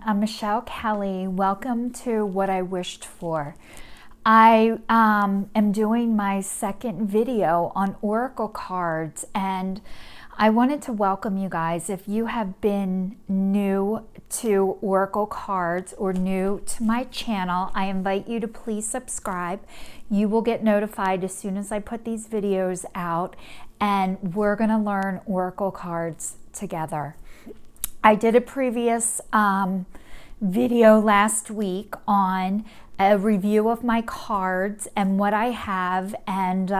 I'm Michelle Kelly. Welcome to What I Wished For. I am doing my second video on Oracle cards, and I wanted to welcome you guys. If you have been new to Oracle cards or new to my channel, I invite you to please subscribe. You will get notified as soon as I put these videos out, and we're going to learn Oracle cards together. I did a previous video last week on a review of my cards and what I have, and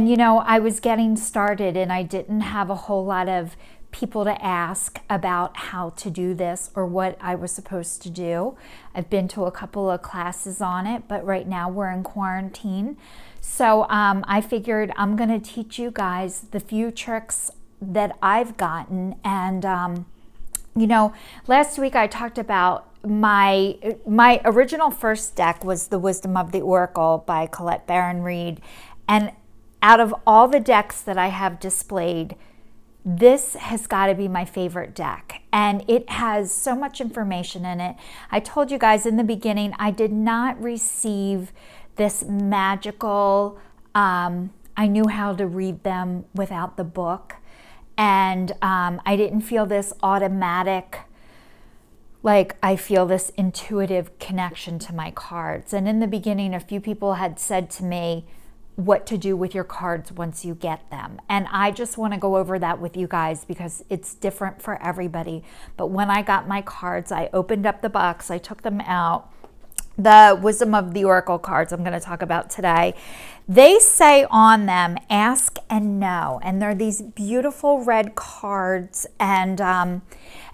you know, I was getting started and I didn't have a whole lot of people to ask about how to do this or what I was supposed to do. I've been to a couple of classes on it, but right now we're in quarantine. So I figured I'm going to teach you guys the few tricks that I've gotten. And you know, last week I talked about my original first deck was the Wisdom of the Oracle by Colette Baron Reid, and out of all the decks that I have displayed, this has got to be my favorite deck, and it has so much information in it. I told you guys in the beginning I did not receive this magical, I knew how to read them without the book. And I didn't feel this automatic, like I feel this intuitive connection to my cards. And in the beginning, a few people had said to me what to do with your cards once you get them. And I just want to go over that with you guys because it's different for everybody. But when I got my cards, I opened up the box, I took them out. The Wisdom of the Oracle cards I'm going to talk about today. They say on them, ask and know. And they're these beautiful red cards, and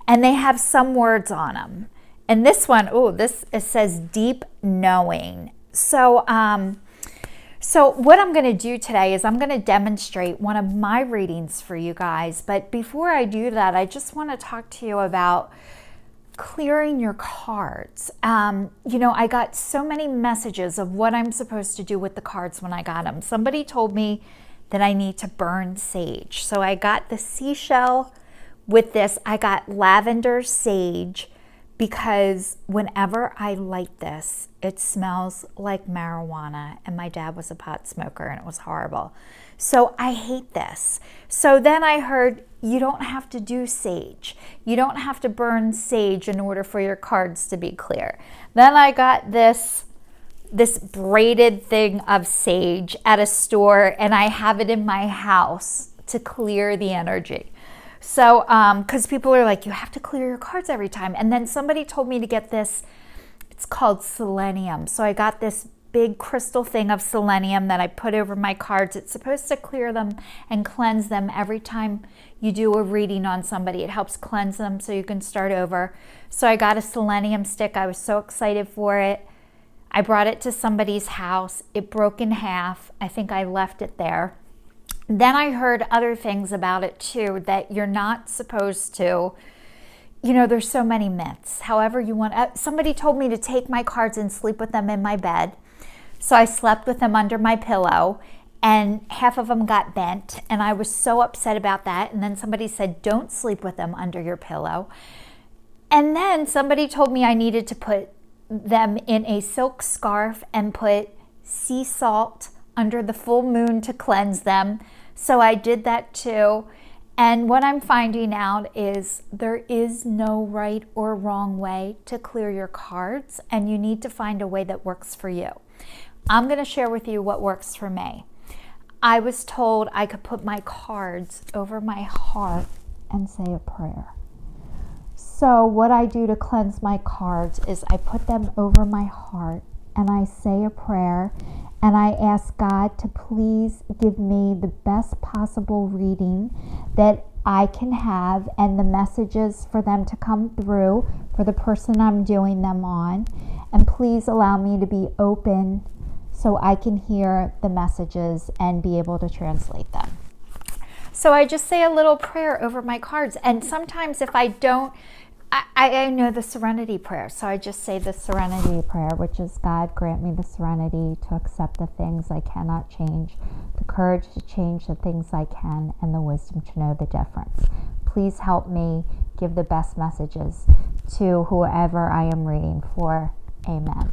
they have some words on them. And this one, it says deep knowing. So, so what I'm going to do today is I'm going to demonstrate one of my readings for you guys. But before I do that, I just want to talk to you about clearing your cards. You know, I got so many messages of what I'm supposed to do with the cards when I got them. Somebody told me that I need to burn sage. So I got the seashell with this. I got lavender sage because whenever I light this, it smells like marijuana, and my dad was a pot smoker and it was horrible. So I hate this. So then I heard you don't have to do sage. You don't have to burn sage in order for your cards to be clear. Then I got this braided thing of sage at a store, and I have it in my house to clear the energy. So, because people are like, you have to clear your cards every time. And then somebody told me to get this, it's called Selenium. So I got this big crystal thing of selenium that I put over my cards. It's supposed to clear them and cleanse them every time you do a reading on somebody. It helps cleanse them so you can start over. So I got a selenium stick. I was so excited for it. I brought it to somebody's house. It broke in half. I think I left it there. Then I heard other things about it too, that you're not supposed to, you know, there's so many myths. However you want, somebody told me to take my cards and sleep with them in my bed. So I slept with them under my pillow, and half of them got bent, and I was so upset about that. And then somebody said, don't sleep with them under your pillow. And then somebody told me I needed to put them in a silk scarf and put sea salt under the full moon to cleanse them. So I did that too. And what I'm finding out is there is no right or wrong way to clear your cards, and you need to find a way that works for you. I'm going to share with you what works for me. I was told I could put my cards over my heart and say a prayer. So what I do to cleanse my cards is I put them over my heart and I say a prayer, and I ask God to please give me the best possible reading that I can have, and the messages for them to come through for the person I'm doing them on. And please allow me to be open so I can hear the messages and be able to translate them. So I just say a little prayer over my cards. And sometimes if I don't, I know the serenity prayer. So I just say the serenity prayer, which is, God, grant me the serenity to accept the things I cannot change, the courage to change the things I can, and the wisdom to know the difference. Please help me give the best messages to whoever I am reading for. Amen.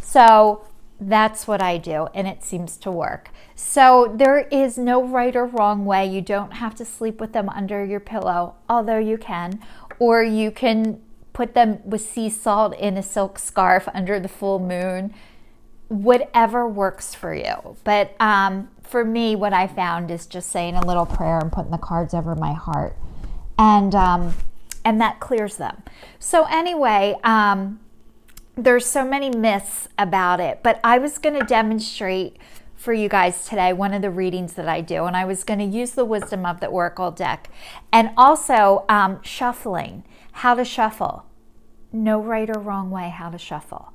So that's what I do, and it seems to work. So there is no right or wrong way. You don't have to sleep with them under your pillow, although you can, or you can put them with sea salt in a silk scarf under the full moon. Whatever works for you. But for me, what I found is just saying a little prayer and putting the cards over my heart, and that clears them. So anyway, there's so many myths about it, but I was going to demonstrate for you guys today one of the readings that I do, and I was going to use the wisdom of the Oracle deck, and also shuffling, how to shuffle. No right or wrong way how to shuffle.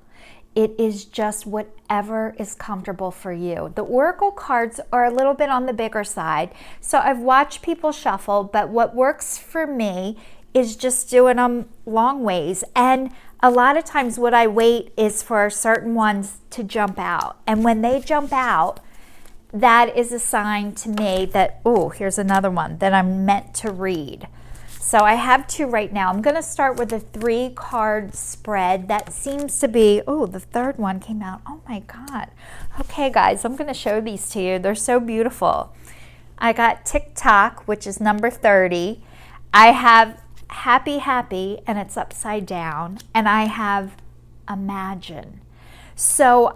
It is just whatever is comfortable for you. The Oracle cards are a little bit on the bigger side, so I've watched people shuffle, but what works for me is just doing them long ways. And a lot of times what I wait is for certain ones to jump out. And when they jump out, that is a sign to me that, oh, here's another one that I'm meant to read. So I have two right now. I'm going to start with a 3-card spread. That seems to be, oh, the third one came out. Oh my God. Okay, guys, I'm going to show these to you. They're so beautiful. I got TikTok, which is number 30. I have Happy, Happy, and it's upside down. And I have Imagine. So,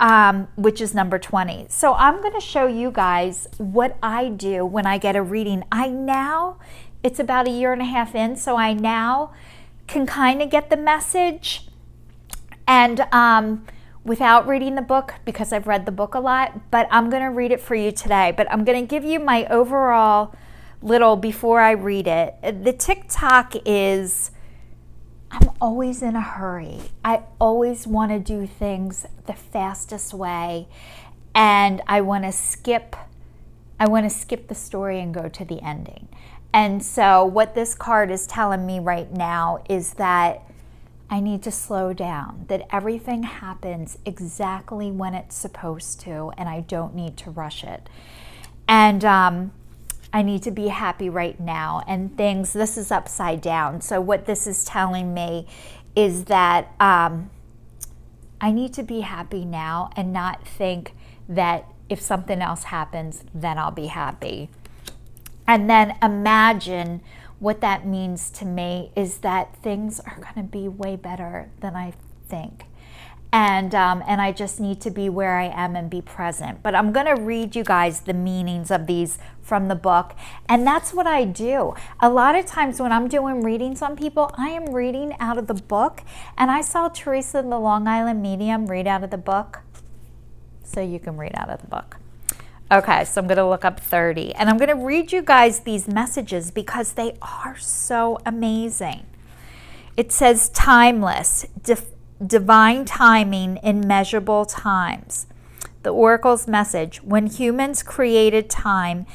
which is number 20. So I'm going to show you guys what I do when I get a reading. It's about 1.5 years in, so I now can kind of get the message, and without reading the book, because I've read the book a lot, but I'm going to read it for you today. But I'm going to give you my overall little before I read it. The TikTok is, I'm always in a hurry. I always want to do things the fastest way, and I want to skip the story and go to the ending. And so what this card is telling me right now is that I need to slow down, that everything happens exactly when it's supposed to, and I don't need to rush it. And I need to be happy right now. And this is upside down. So what this is telling me is that I need to be happy now and not think that if something else happens, then I'll be happy. And then imagine what that means to me is that things are going to be way better than I think. And I just need to be where I am and be present. But I'm going to read you guys the meanings of these from the book. And that's what I do. A lot of times when I'm doing readings on people, I am reading out of the book. And I saw Teresa, the Long Island medium, read out of the book. So you can read out of the book. Okay, so I'm going to look up 30. And I'm going to read you guys these messages because they are so amazing. It says timeless, divine timing in measurable times. The Oracle's message: when humans created time,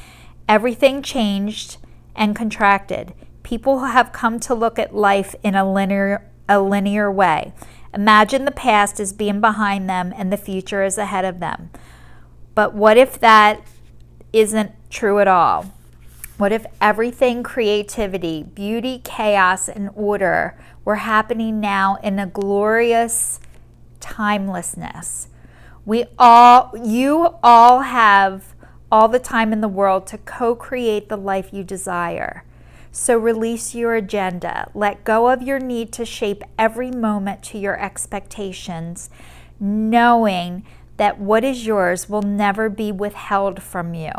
everything changed and contracted. People have come to look at life in a linear way. Imagine the past as being behind them and the future is ahead of them. But what if that isn't true at all? What if everything, creativity, beauty, chaos, and order were happening now in a glorious timelessness? You all have all the time in the world to co-create the life you desire. So release your agenda. Let go of your need to shape every moment to your expectations, knowing that what is yours will never be withheld from you.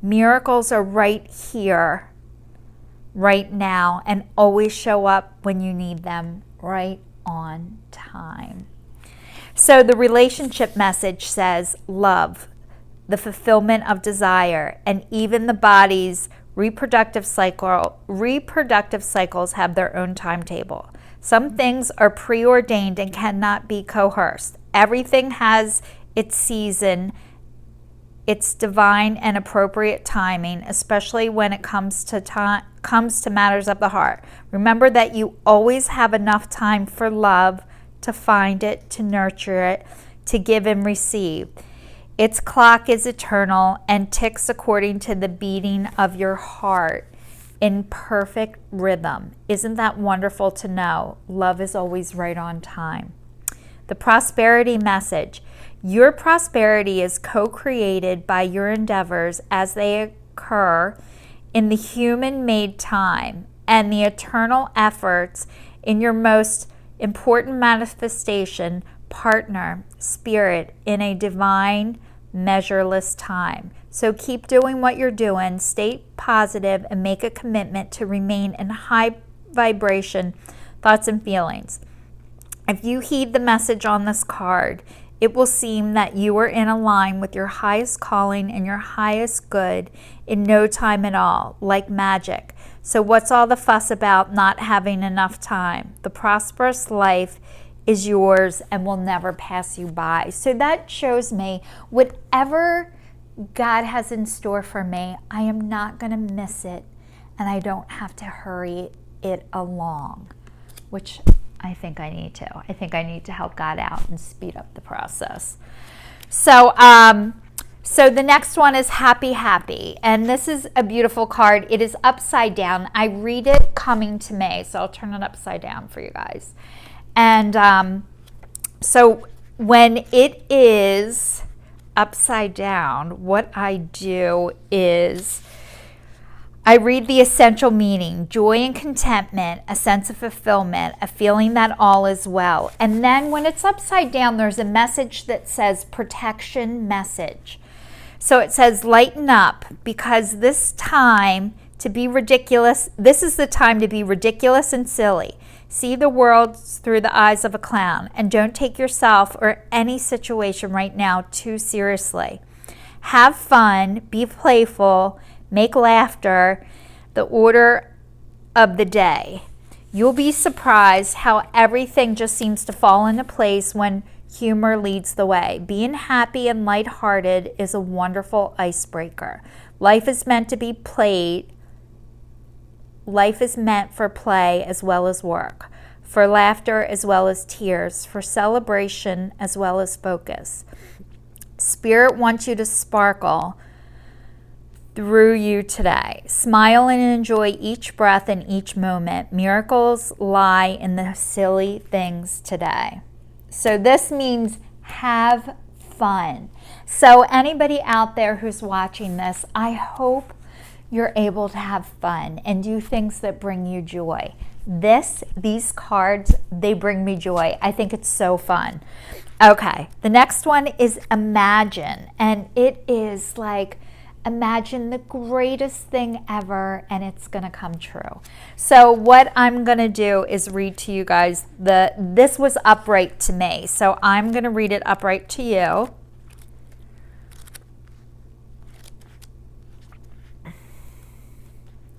Miracles are right here, right now, and always show up when you need them, right on time. So the relationship message says love, the fulfillment of desire, and even the body's reproductive cycles have their own timetable. Some things are preordained and cannot be coerced. Everything has its season, its divine and appropriate timing, especially when it comes to matters of the heart. Remember that you always have enough time for love, to find it, to nurture it, to give and receive. Its clock is eternal and ticks according to the beating of your heart. in perfect rhythm. Isn't that wonderful to know? Love is always right on time. The prosperity message. Your prosperity is co-created by your endeavors as they occur in the human-made time and the eternal efforts in your most important manifestation, partner, spirit, in a divine, measureless time. So keep doing what you're doing, stay positive, and make a commitment to remain in high vibration thoughts and feelings. If you heed the message on this card, it will seem that you are in a line with your highest calling and your highest good in no time at all, like magic. So what's all the fuss about not having enough time? The prosperous life is yours and will never pass you by. So that shows me whatever God has in store for me, I am not going to miss it, and I don't have to hurry it along, which I think I need to. I think I need to help God out and speed up the process. So, so the next one is Happy Happy, and this is a beautiful card. It is upside down. I read it coming to me, so I'll turn it upside down for you guys. And so when it is upside down, what I do is I read the essential meaning: joy and contentment, a sense of fulfillment, a feeling that all is well. And then when it's upside down, there's a message that says protection message. So it says, lighten up, because this time to be ridiculous, this is the time to be ridiculous and silly. See the world through the eyes of a clown, and don't take yourself or any situation right now too seriously. Have fun, be playful, make laughter the order of the day. You'll be surprised how everything just seems to fall into place when humor leads the way. Being happy and lighthearted is a wonderful icebreaker. Life is meant to be played. Life is meant for play as well as work, for laughter as well as tears, for celebration as well as focus. Spirit wants you to sparkle through you today. Smile and enjoy each breath and each moment. Miracles lie in the silly things today. So this means have fun. So anybody out there who's watching this, I hope you're able to have fun and do things that bring you joy. These cards, they bring me joy. I think it's so fun. Okay, the next one is Imagine, and it is like, imagine the greatest thing ever and it's gonna come true. So what I'm gonna do is read to you guys, this was upright to me, so I'm gonna read it upright to you.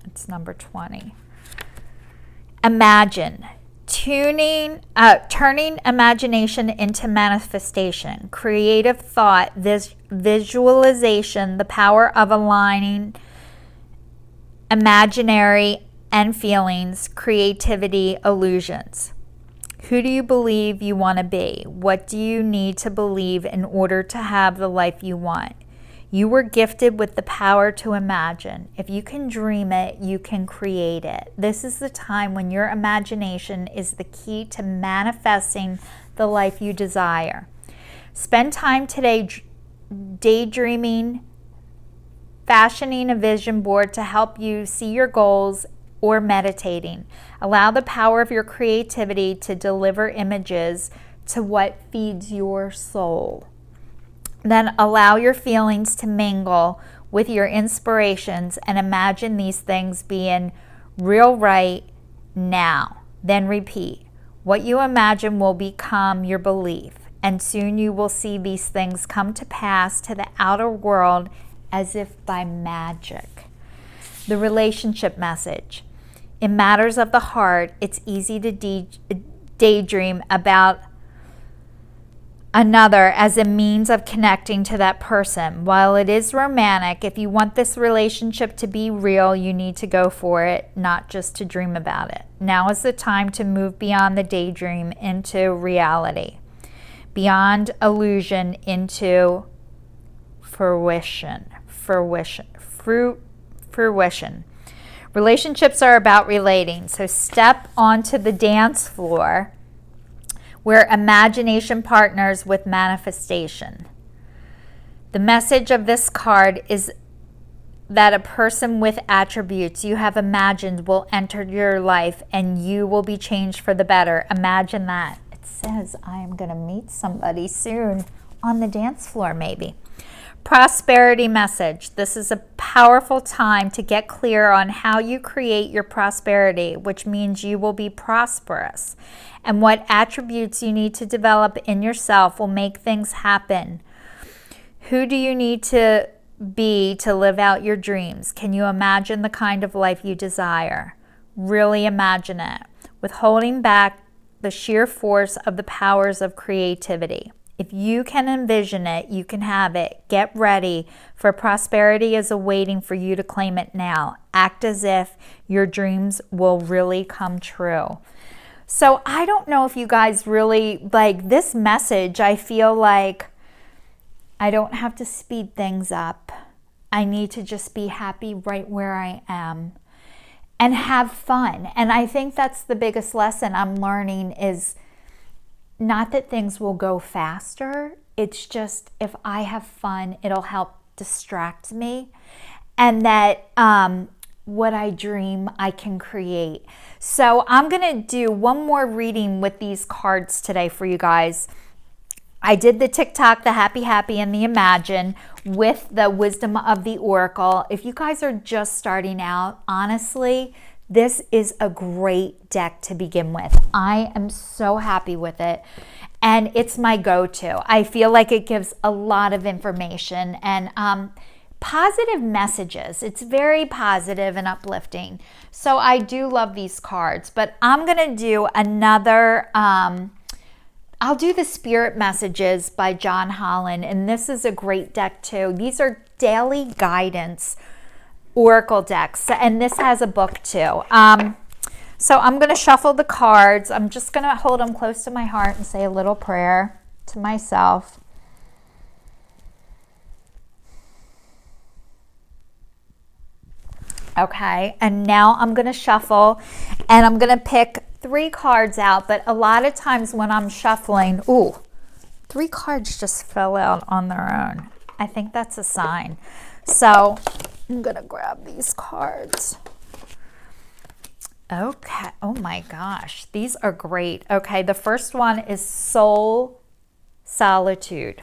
It's number 20. Imagine. Turning imagination into manifestation. Creative thought, visualization, the power of aligning imaginary and feelings, creativity, illusions. Who do you believe you want to be? What do you need to believe in order to have the life you want? You were gifted with the power to imagine. If you can dream it, you can create it. This is the time when your imagination is the key to manifesting the life you desire. Spend time today daydreaming, fashioning a vision board to help you see your goals, or meditating. Allow the power of your creativity to deliver images to what feeds your soul. Then allow your feelings to mingle with your inspirations and imagine these things being real right now. Then repeat. What you imagine will become your belief, and soon you will see these things come to pass to the outer world as if by magic. The relationship message. In matters of the heart, it's easy to daydream about another as a means of connecting to that person. While it is romantic, if you want this relationship to be real, you need to go for it, not just to dream about it. Now is the time to move beyond the daydream into reality, beyond illusion into fruition. Relationships are about relating. So step onto the dance floor where imagination partners with manifestation. The message of this card is that a person with attributes you have imagined will enter your life and you will be changed for the better. Imagine that. It says I am going to meet somebody soon on the dance floor maybe. Prosperity message. This is a powerful time to get clear on how you create your prosperity, which means you will be prosperous, and what attributes you need to develop in yourself will make things happen. Who do you need to be to live out your dreams? Can you imagine the kind of life you desire? Really imagine it, with holding back the sheer force of the powers of creativity. If you can envision it, you can have it. Get ready, for prosperity is awaiting for you to claim it now. Act as if your dreams will really come true. So I don't know if you guys really like this message. I feel like I don't have to speed things up. I need to just be happy right where I am and have fun. And I think that's the biggest lesson I'm learning is not that things will go faster. It's just if I have fun, it'll help distract me. And that what I dream, I can create. So I'm going to do one more reading with these cards today for you guys. I did the TikTok, the Happy Happy, and the Imagine with the Wisdom of the Oracle. If you guys are just starting out, honestly, this is a great deck to begin with. I am so happy with it, and it's my go-to. I feel like it gives a lot of information and positive messages. It's very positive and uplifting. So I do love these cards, but I'm going to do another... I'll do the Spirit Messages by John Holland, and this is a great deck too. These are daily guidance oracle decks, and this has a book too. So I'm going to shuffle the cards. I'm just going to hold them close to my heart and say a little prayer to myself. Okay, and now I'm going to shuffle, and I'm going to pick 3 cards out, but a lot of times when I'm shuffling, 3 cards just fell out on their own. I think that's a sign. So I'm going to grab these cards. Okay, oh my gosh, these are great. Okay, the first one is Soul Solitude.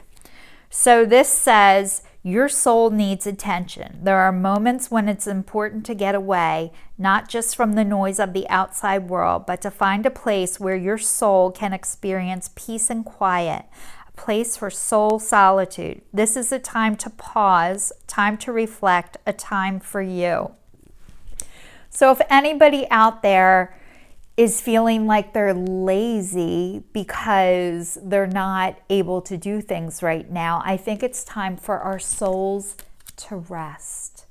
So this says, your soul needs attention. There are moments when it's important to get away, not just from the noise of the outside world, but to find a place where your soul can experience peace and quiet, a place for soul solitude. This is a time to pause, time to reflect, a time for you. So if anybody out there is feeling like they're lazy because they're not able to do things right now, I think it's time for our souls to rest,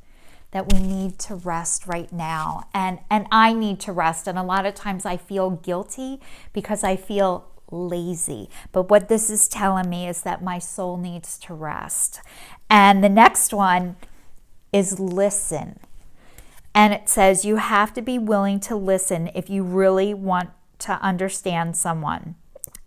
that we need to rest right now. And I need to rest. And a lot of times I feel guilty because I feel lazy. But what this is telling me is that my soul needs to rest. And the next one is listen. And it says you have to be willing to listen if you really want to understand someone.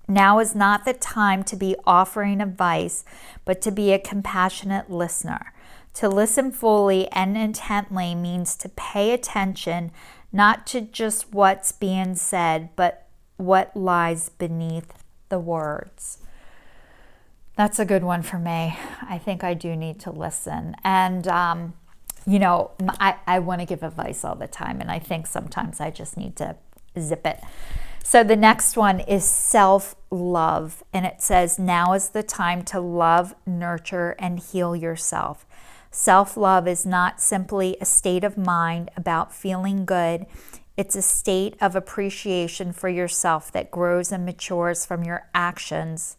Now is not the time to be offering advice, but to be a compassionate listener. To listen fully and intently means to pay attention, not to just what's being said, but what lies beneath the words. That's a good one for me. I think I do need to listen. And, you know, I want to give advice all the time, and I think sometimes I just need to zip it. So the next one is self-love, and it says, now is the time to love, nurture, and heal yourself. Self-love is not simply a state of mind about feeling good. It's a state of appreciation for yourself that grows and matures from your actions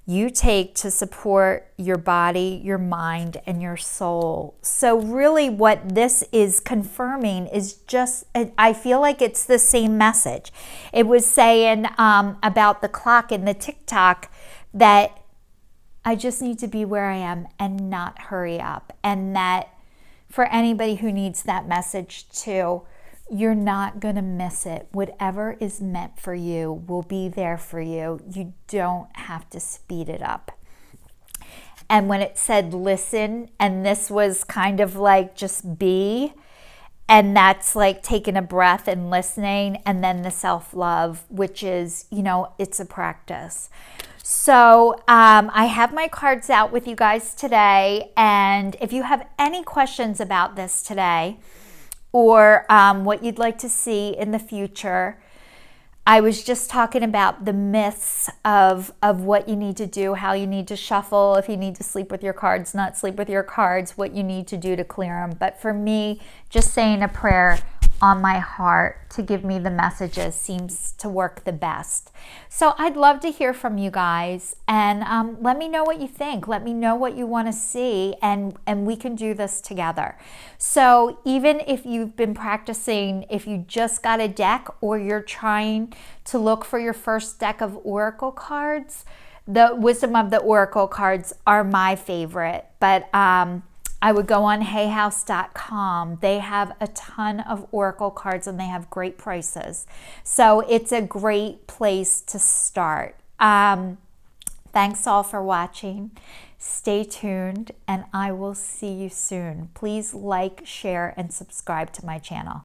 you take to support your body, your mind, and your soul. So really what this is confirming is just, I feel like it's the same message. It was saying about the clock in the TikTok that I just need to be where I am and not hurry up. And that for anybody who needs that message too. You're not going to miss it. Whatever is meant for you will be there for you. You don't have to speed it up. And when it said listen, and this was kind of like just be, and that's like taking a breath and listening, and then the self-love, which is, you know, it's a practice. So I have my cards out with you guys today, and if you have any questions about this today, or what you'd like to see in the future, I was just talking about the myths of what you need to do, how you need to shuffle, if you need to sleep with your cards, not sleep with your cards, what you need to do to clear them. But for me, just saying a prayer on my heart to give me the messages seems to work the best. So I'd love to hear from you guys, and let me know what you think. Let me know what you want to see, and we can do this together. So even if you've been practicing, if you just got a deck, or you're trying to look for your first deck of oracle cards, the Wisdom of the Oracle cards are my favorite, but I would go on hayhouse.com. They have a ton of oracle cards, and they have great prices. So it's a great place to start. Thanks all for watching. Stay tuned, and I will see you soon. Please like, share, and subscribe to my channel.